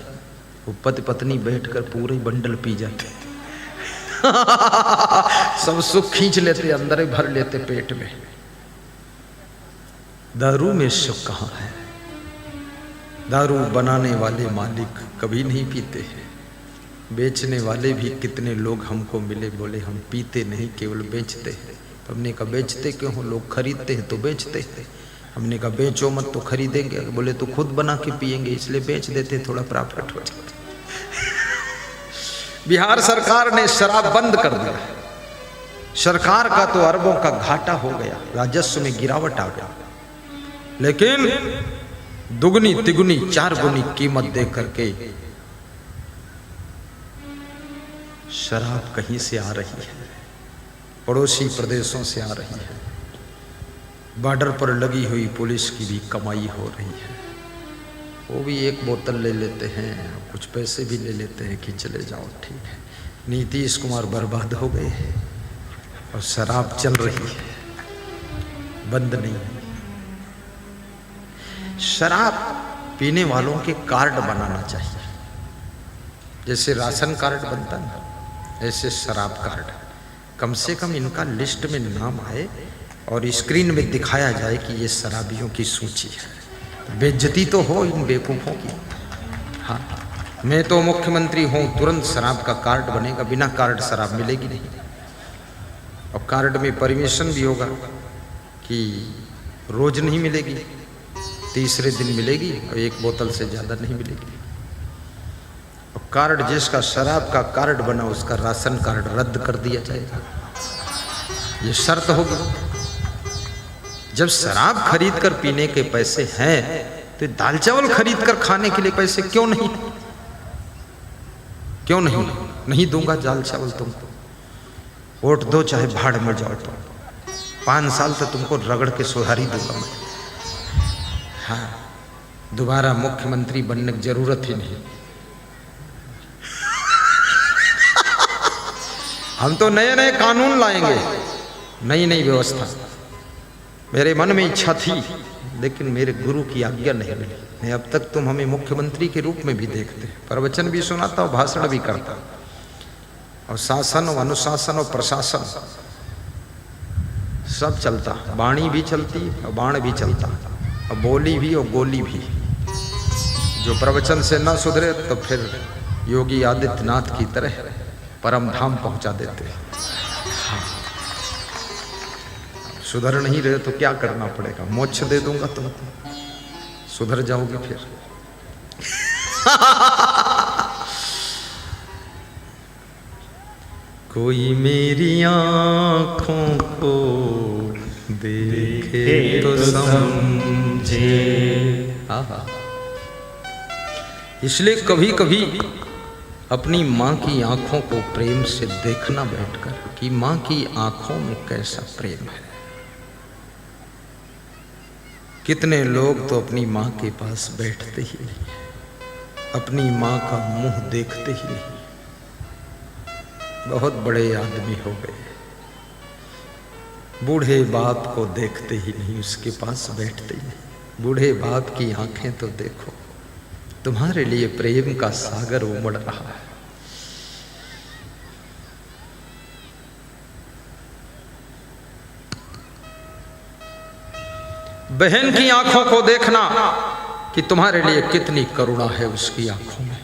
वो पति पत्नी बैठकर पूरे बंडल पी जाते। सब सुख खींच लेते, अंदर ही भर लेते पेट में। दारू में सुख कहाँ है? दारू बनाने वाले मालिक कभी नहीं पीते हैं। बेचने वाले भी कितने लोग हमको मिले, बोले हम पीते नहीं, केवल बेचते हैं। तो हमने कहा बेचते क्यों हो? लोग खरीदते हैं तो बेचते हैं। हमने कहा बेचो मत तो खरीदेंगे। बोले तो खुद बना के पिएंगे, इसलिए बेच देते, थोड़ा प्रॉफिट हो जाता। बिहार सरकार ने शराब बंद कर दिया। सरकार का तो अरबों का घाटा हो गया, राजस्व में गिरावट आ गया। लेकिन दुगनी तिगुनी 4 गुनी कीमत दे करके शराब कहीं से आ रही है, पड़ोसी प्रदेशों से आ रही है। बॉर्डर पर लगी हुई पुलिस की भी कमाई हो रही है। वो भी 1 बोतल ले लेते हैं, कुछ पैसे भी ले लेते हैं कि चले जाओ, ठीक है। नीतीश कुमार बर्बाद हो गए हैं और शराब चल रही है, बंद नहीं है। शराब पीने वालों के कार्ड बनाना चाहिए। जैसे राशन कार्ड बनता है ऐसे शराब कार्ड, कम से कम इनका लिस्ट में नाम आए और स्क्रीन में दिखाया जाए कि ये शराबियों की सूची है। बेइज्जती तो हो इन बेवकूफ़ों की। हाँ, मैं तो मुख्यमंत्री हूँ, तुरंत शराब का कार्ड बनेगा, बिना कार्ड शराब मिलेगी नहीं। और कार्ड में परमिशन भी होगा कि रोज नहीं मिलेगी, तीसरे दिन मिलेगी और 1 बोतल से ज़्यादा नहीं मिलेगी। और कार्ड, जिसका शराब का कार्ड बना उसका राशन कार्ड रद्द कर दिया जाएगा, ये शर्त होगी। जब शराब खरीद कर पीने के पैसे हैं तो दाल चावल खरीद कर खाने के लिए पैसे क्यों नहीं? क्यों नहीं? नहीं दूंगा दाल चावल तुमको, वोट दो चाहे भाड़ में जाओ तुम, 5 साल तो तुमको रगड़ के सुधारी दूंगा मैं। हाँ, दोबारा मुख्यमंत्री बनने की जरूरत ही नहीं। हम तो नए नए कानून लाएंगे, नई नई व्यवस्था। मेरे मन में इच्छा थी लेकिन मेरे गुरु की आज्ञा नहीं मिली। नहीं, अब तक तुम हमें मुख्यमंत्री के रूप में भी देखते, प्रवचन भी सुनाता और भाषण भी करता, और शासन और अनुशासन और प्रशासन सब चलता, वाणी भी चलती और बाण भी चलता, और बोली भी और गोली भी। जो प्रवचन से न सुधरे तो फिर योगी आदित्यनाथ की तरह परम धाम पहुंचा देते। हाँ। सुधर नहीं रहे तो क्या करना पड़ेगा? मोक्ष दे दूंगा तुमको, सुधर जाओगे फिर। कोई मेरी आँखों को देखे तो समझे। आहा, इसलिए कभी कभी अपनी माँ की आंखों को प्रेम से देखना बैठकर कि माँ की आंखों में कैसा प्रेम है। कितने लोग तो अपनी माँ के पास बैठते ही नहीं, अपनी माँ का मुंह देखते ही नहीं। बहुत बड़े आदमी हो गए, बूढ़े बाप को देखते ही नहीं, उसके पास बैठते ही नहीं। बूढ़े बाप की आंखें तो देखो, तुम्हारे लिए प्रेम का सागर उमड़ रहा है। बहन की आंखों को देखना कि तुम्हारे लिए कितनी करुणा है उसकी आंखों में।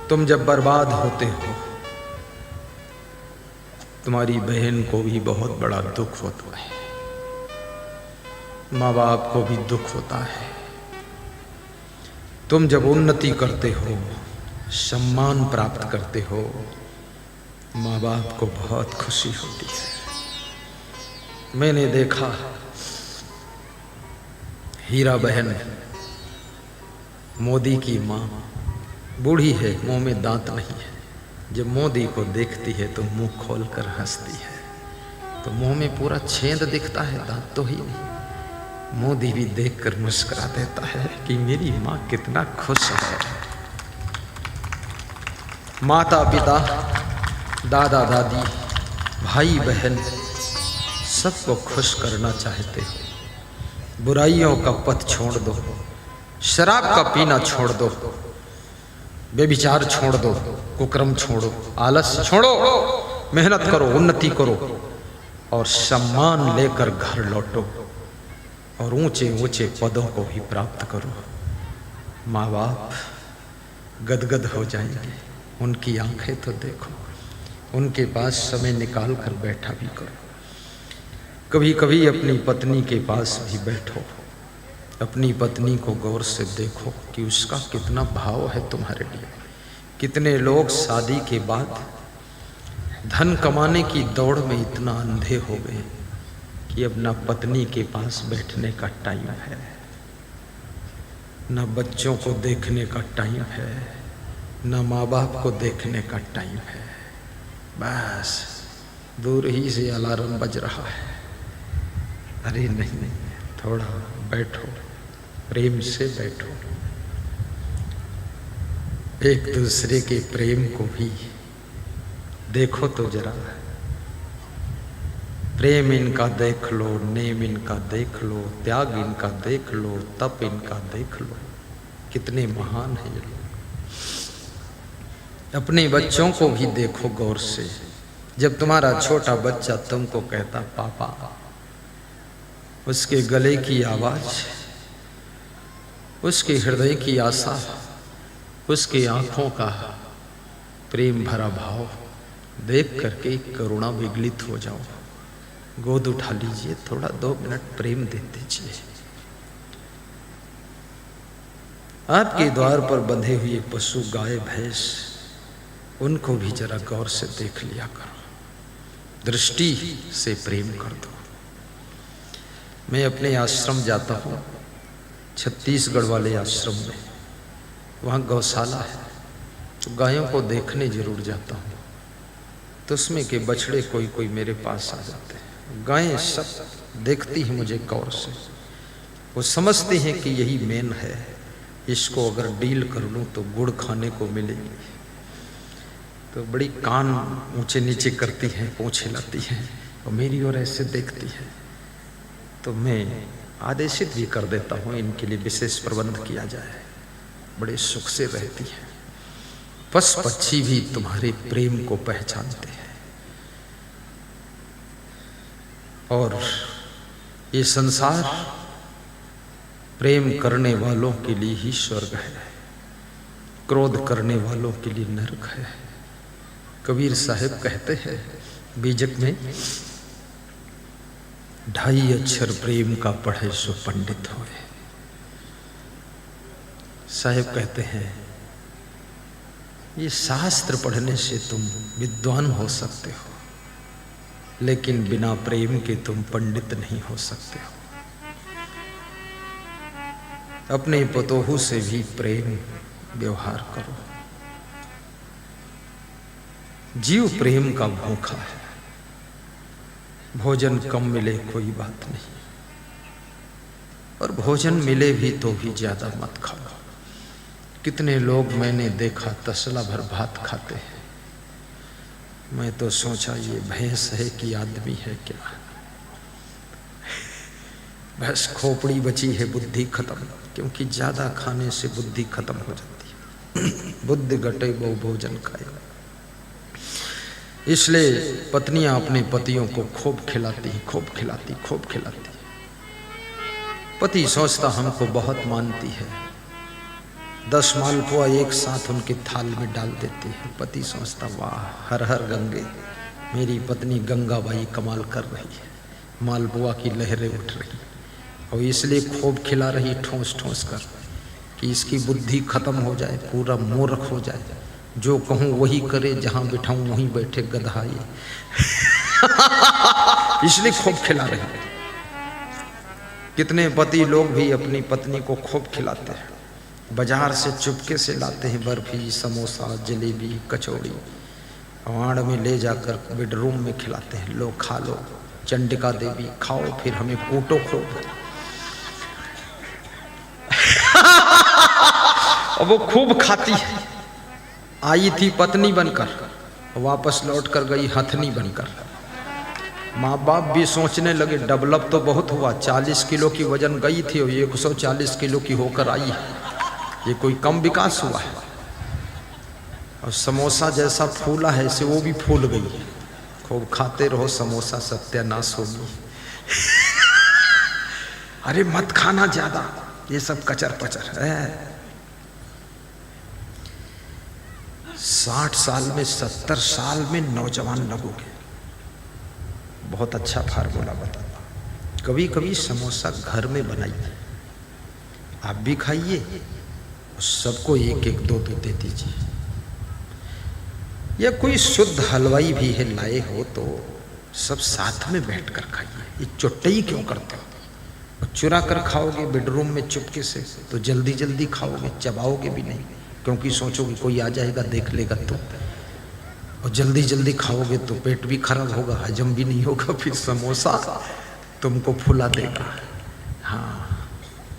तुम जब बर्बाद होते हो, तुम्हारी बहन को भी बहुत बड़ा दुख होता है, माँ बाप को भी दुख होता है। तुम जब उन्नति करते हो, सम्मान प्राप्त करते हो, माँ बाप को बहुत खुशी होती है। मैंने देखा हीरा बहन, मोदी की माँ, बूढ़ी है, मुंह में दांत नहीं है, जब मोदी को देखती है तो मुंह खोलकर हंसती है, तो मुंह में पूरा छेद दिखता है, दांत तो ही नहीं। मोदी भी देखकर मुस्कुरा देता है कि मेरी माँ कितना खुश है। माता पिता, दादा दादी, भाई बहन सबको खुश करना चाहते हो। बुराइयों का पथ छोड़ दो, शराब का पीना छोड़ दो, बेविचार छोड़ दो, कुकर्म छोड़ो, आलस छोड़ो, मेहनत करो, उन्नति करो और सम्मान लेकर घर लौटो और ऊंचे ऊंचे पदों को भी प्राप्त करो। माँ बाप गदगद हो जाएंगे, उनकी आंखें तो देखो, उनके पास समय निकाल कर बैठा भी करो। कभी कभी अपनी पत्नी के पास भी बैठो, अपनी पत्नी को गौर से देखो कि उसका कितना भाव है तुम्हारे लिए। कितने लोग शादी के बाद धन कमाने की दौड़ में इतना अंधे हो गए कि अब ना पत्नी के पास बैठने का टाइम है, ना बच्चों को देखने का टाइम है, ना माँ बाप को देखने का टाइम है। बस दूर ही से अलार्म बज रहा है, अरे नहीं, थोड़ा बैठो, प्रेम से बैठो, एक दूसरे के प्रेम को भी देखो तो जरा। प्रेम इनका देख लो, नेम इनका देख लो, त्याग इनका देख लो, तप इनका देख लो, कितने महान हैं ये लोग। अपने बच्चों को भी देखो गौर से। जब तुम्हारा छोटा बच्चा तुमको कहता पापा, उसके गले की आवाज, उसके हृदय की आशा, उसकी आंखों का प्रेम भरा भाव देख करके करुणा विगलित हो जाओ। गोद उठा लीजिए, थोड़ा 2 मिनट प्रेम दे दीजिए। आपके द्वार पर बंधे हुए पशु, गाय भैंस, उनको भी जरा गौर से देख लिया करो। दृष्टि से प्रेम कर दो। मैं अपने आश्रम जाता हूँ, छत्तीसगढ़ वाले आश्रम में, वहाँ गौशाला है, तो गायों को देखने जरूर जाता हूँ। तो उसमें के बछड़े कोई कोई मेरे पास आ जाते हैं। गायें सब देखती हैं मुझे गौर से, वो समझती हैं कि यही मेन है, इसको अगर डील कर लूँ तो गुड़ खाने को मिलेगी। तो बड़ी कान ऊंचे नीचे करती हैं, पूंछ हिलाती हैं और मेरी ओर ऐसे देखती है। तो मैं आदेशित भी कर देता हूँ इनके लिए विशेष प्रबंध किया जाए, बड़े सुख से रहती है। पशु पक्षी भी तुम्हारे प्रेम को पहचानते हैं। और ये संसार प्रेम करने वालों के लिए ही स्वर्ग है, क्रोध करने वालों के लिए नरक है। कबीर साहब कहते हैं बीजक में, 2.5 अक्षर प्रेम का पढ़े सो पंडित होए। साहब कहते हैं ये शास्त्र पढ़ने से तुम विद्वान हो सकते हो, लेकिन बिना प्रेम के तुम पंडित नहीं हो सकते हो। अपने पतोहू से भी प्रेम व्यवहार करो। जीव प्रेम का भूखा है। भोजन कम मिले कोई बात नहीं, और भोजन मिले भी तो भी ज्यादा मत खाओ। कितने लोग मैंने देखा तसला भर भात खाते हैं। मैं तो सोचा ये भैंस है कि आदमी है क्या। बस खोपड़ी बची है, बुद्धि खत्म, क्योंकि ज्यादा खाने से बुद्धि खत्म हो जाती है। बुद्धि घटे बहु भोजन खाए। इसलिए पत्नियां अपने पतियों को खूब खिलाती, खूब खिलाती, खूब खिलाती। पति सोचता हमको बहुत मानती है, 10 मालपुआ एक साथ उनके थाल में डाल देती है। पति सोचता वाह, हर हर गंगे, मेरी पत्नी गंगाबाई कमाल कर रही है, मालपुआ की लहरें उठ रही, और इसलिए खूब खिला रही ठोस ठोस कर कि इसकी बुद्धि खत्म हो जाए, पूरा मूर्ख हो जाए, जो कहूँ वही करे, जहाँ बिठाऊँ वहीं बैठे गधा ये। इसलिए खूब खिला रही। कितने पति लोग भी अपनी पत्नी को खूब खिलाते हैं। बाजार से चुपके से लाते हैं बर्फी, समोसा, जलेबी, कचौड़ी, वाड़ में ले जाकर बेडरूम में खिलाते हैं। लो खा लो, चंडिका देवी खाओ, फिर हमें कूटो खूब। और वो खूब खाती है। आई थी पत्नी बनकर, वापस लौट कर गई हथनी बनकर। माँ बाप भी सोचने लगे डेवलप तो बहुत हुआ, 40 किलो की वजन गई थी और 140 किलो की होकर आई है, ये कोई कम विकास हुआ है। और समोसा जैसा फूला है इसे वो भी फूल गई। खूब खाते रहो समोसा, सत्यानाश होगी। अरे मत खाना ज्यादा, ये सब कचर पचर है। 60 साल में 70 साल में नौजवान लगोगे। बहुत अच्छा फार्मूला बताता। कभी कभी समोसा घर में बनाइए, आप भी खाइए, सबको एक एक दो दे दीजिए। या कोई शुद्ध हलवाई भी है लाए हो तो सब साथ में बैठकर खाइए। ये चुट्टी क्यों करते हो? चुरा कर खाओगे बेडरूम में चुपके से तो जल्दी जल्दी खाओगे, चबाओगे भी नहीं, क्योंकि सोचोगे कोई आ जाएगा देख लेगा तो। और जल्दी जल्दी खाओगे तो पेट भी खराब होगा, हजम भी नहीं होगा, फिर समोसा तुमको फुला देगा। हाँ,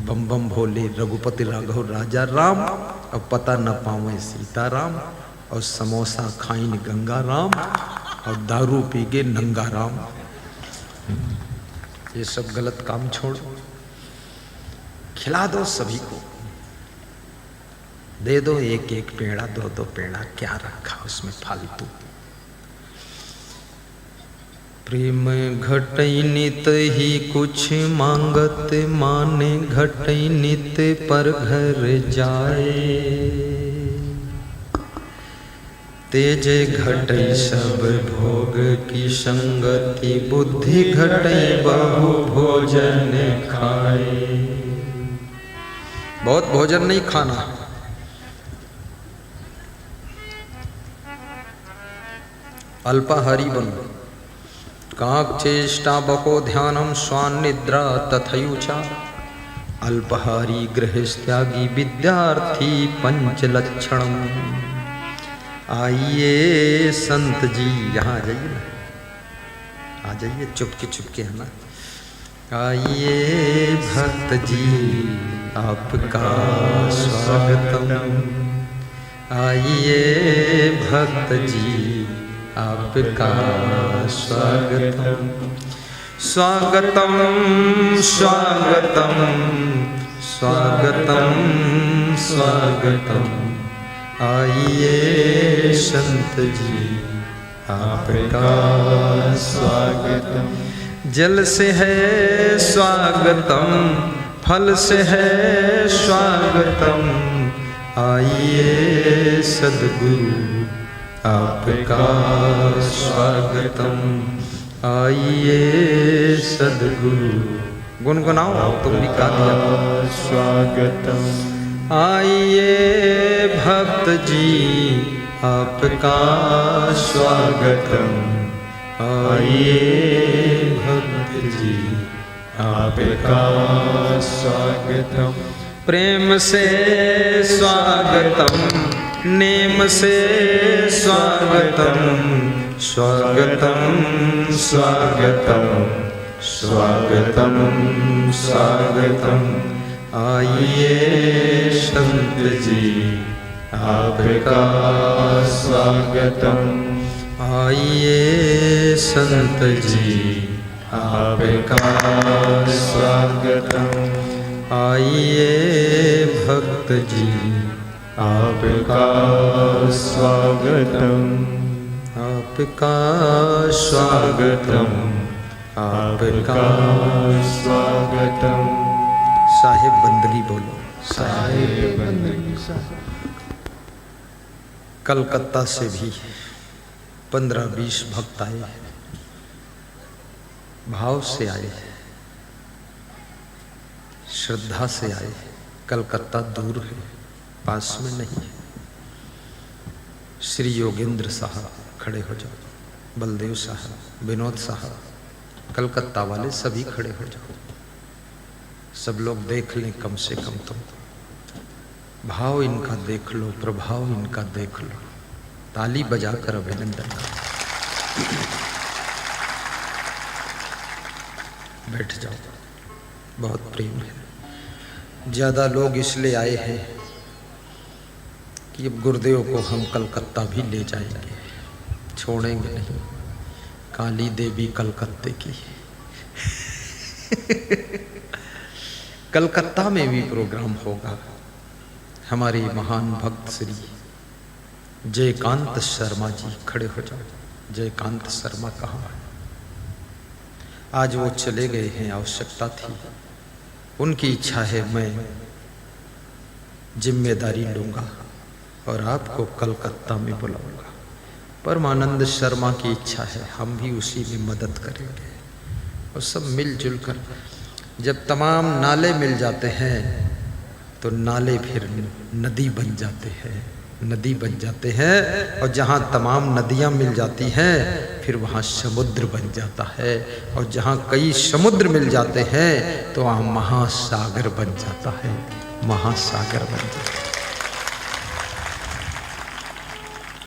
बम बम भोले रघुपति राघव राजा राम, अब पता न पावे सीताराम, और समोसा खाइन गंगा राम, और दारू पी के नंगा राम। ये सब गलत काम छोड़ो, खिला दो सभी को, दे दो एक एक पेड़ा, 2-2 पेड़ा, क्या रखा उसमें फालतू। प्रेम घटई नित ही कुछ मांगत, माने घटई नित पर घर जाए। तेजे घटई सब भोग की संगति, बुद्धि घटई बहु भोजन खाए। बहुत भोजन नहीं खाना। अल्पाहारी बनो, कांक्षेष्टा बको ध्यानम स्वान्निद्रा तथयुचा अल्पहारी गृहस्त्यागी विद्यार्थी पंचलक्षणम। आइए संत जी, यहाँ आ जाइए ना, आ जाइए चुपके है ना। आइए भक्त जी आपका स्वागतम, आइए भक्त जी आपका स्वागतम। स्वागतम स्वागतम स्वागतम स्वागतम, आइए संत जी आपका स्वागतम। जल से है स्वागतम, फल से है स्वागतम, आइए सद्गुरु आपका स्वागतम, आइए सद्गुरु। गुनगुनाओ, तुम भी गा दिया। स्वागतम। आइए भक्त जी आपका स्वागतम, आइए भक्त जी आपका स्वागतम। प्रेम से स्वागतम, नेम से स्वागतम, स्वागतम स्वागतम स्वागतम स्वागतम, आइए संत जी आपका स्वागतम, आइए संत जी आपका स्वागतम, आइए भक्त जी आपका स्वागतम, आपका स्वागतम, आपका स्वागतम। साहिब बंदगी बोलो, साहिब बंदगी। कलकत्ता से भी 15-20 भक्त आए, भाव से आए, श्रद्धा से आए। कलकत्ता दूर है, पास में नहीं है। श्री योगेंद्र साहब खड़े हो जाओ, बलदेव साहब, विनोद साहब, कलकत्ता वाले सभी खड़े हो जाओ। सब लोग देख लें कम से कम तुम। भाव इनका देख लो, प्रभाव इनका देख लो। ताली बजाकर अभिनंदन करो। बैठ जाओ, बहुत प्रेम है। ज़्यादा लोग इसलिए आए हैं कि अब गुरुदेव को हम कलकत्ता भी ले जाएंगे, छोड़ेंगे नहीं। काली देवी कलकत्ते की कलकत्ता में भी प्रोग्राम होगा। हमारे महान भक्त श्री जयकांत शर्मा जी, खड़े हो जाओ। जयकांत शर्मा कहाँ है? आज वो चले गए हैं, आवश्यकता थी। उनकी इच्छा है मैं जिम्मेदारी लूँगा और आपको कलकत्ता में बुलाऊंगा। परमानंद शर्मा की इच्छा है, हम भी उसी में मदद करेंगे। और सब मिलजुल कर, जब तमाम नाले मिल जाते हैं तो नाले फिर नदी बन जाते हैं, नदी बन जाते हैं। और जहाँ तमाम नदियाँ मिल जाती हैं फिर वहाँ समुद्र बन जाता है। और जहाँ कई समुद्र मिल जाते हैं तो वहाँ महासागर बन जाता है, महासागर बन जाता है।